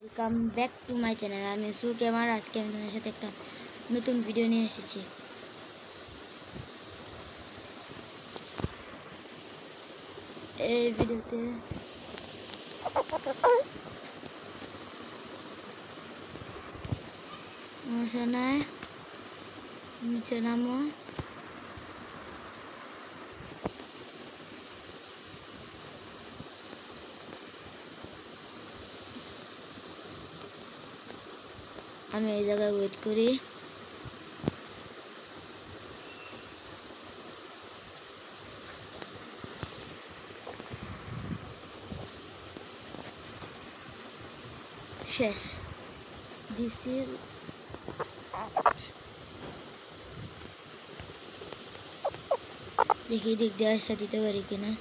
Welcome back to my channel. আমি সুক আমার আজকে আমি তোমাদের সাথে একটা নতুন ভিডিও নিয়ে এসেছি। এই ভিডিওতে মশানায় নিচে নামো, আমি এই জায়গায় ওয়েট করি। শেষ দিছি। দেখি দিক দিয়ে আসা দিতে পারি কিনা।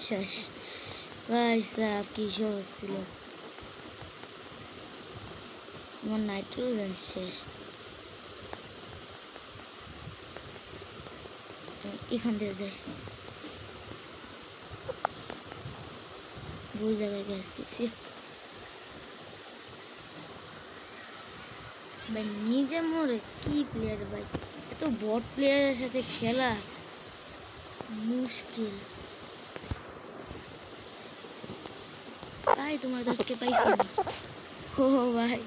শেষ ভাই সাহেব, কি সহজ ছিল। আমার নাইট্রোজেন শেষ। এখান দিয়ে যাই, ভুল জায়গায় গেছি ভাই। নিজে মরে কি প্লেয়ার ভাই, এত বট প্লেয়ারের সাথে খেলা মুশকিল ভাই। তোমার কাছকে পাইছি ও ভাই।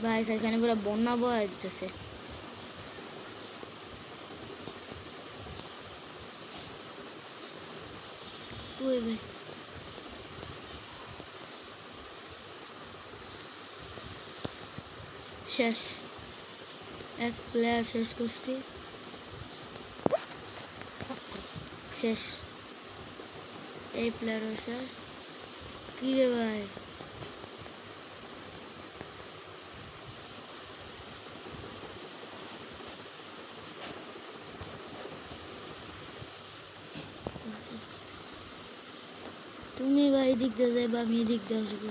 ভাই সেখানে পুরো বন্যা বয়া দিতেছে। ওই ভাই শেষ, এক প্লেয়ার শেষ করছি। শেষ, এই প্লেয়ারও শেষ। কি রে ভাই, তুমি ভাই এদিক দিয়ে যাইবা, আমি এদিক দিয়ে আসবো।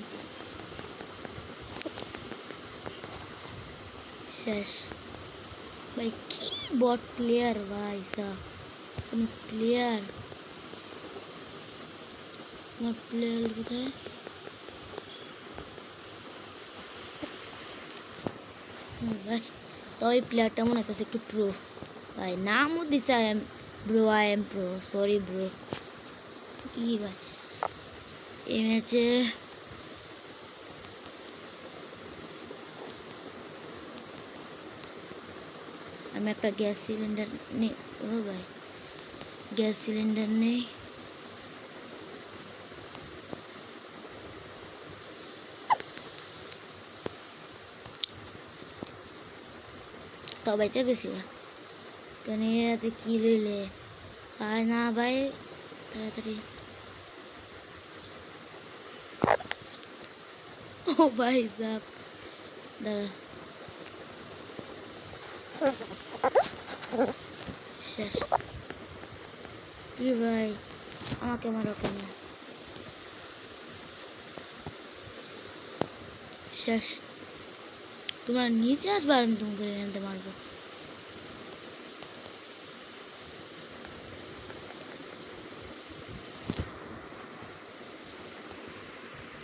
শেষ ভাই, কি বট প্লেয়ার ভাই সাহ। কোন প্লেয়ার, আমার প্লেয়ার কোথায়? ভাই তো ওই প্লেয়ারটা মনে হচ্ছে একটু প্রো ভাই। নামও দিছে I am bro, I am pro, sorry bro. কি ভাই এই ম্যাচে আমি একটা গ্যাস সিলিন্ডার নেই। ও ভাই গ্যাস সিলিন্ডার নেই। তো বেঁচে গেছি কেন? এতে কি লইলে আয় না ভাই, তাড়াতাড়ি। ও ভাই সাব দাঁড়া, শেষ। কি ভাই আমাকে মারো কেন? শেষ, তোমার নিচে আসবার আমি তোমাকে আনতে মারবো।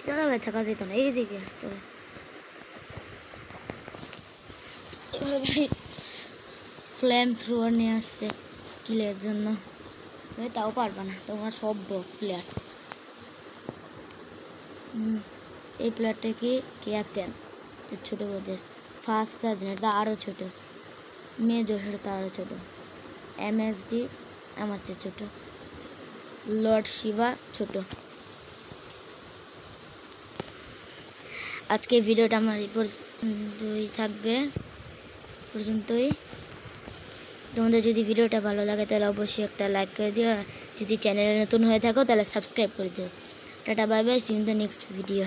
জায়গা ভাই থাকা যেত না, এই দিকে আসতে হবে। এবার ভাই ফ্লেম থ্রোয়ার নিয়ে আসছে কিলের জন্য ভাই, তাও পারবা না, তোমার সব ব্লক প্লেয়ার। এই প্লেয়ারটা কি ক্যাপ্টেন, যে ছোটো বোধের ফার্স্ট সার্জেন্ট, তা আরও ছোটো। মেজর তা আরও ছোটো। MSD আমার চেয়ে ছোটো। লর্ড শিবা ছোটো। আজকে ভিডিওটা আমার এই পর্যন্তই থাকবে, পর্যন্তই। তোমাদের যদি ভিডিওটা ভালো লাগে তাহলে অবশ্যই একটা লাইক করে দিও। যদি চ্যানেলে নতুন হয়ে থাকো তাহলে সাবস্ক্রাইব করে দিও। Tata bye bye, see you in the next video.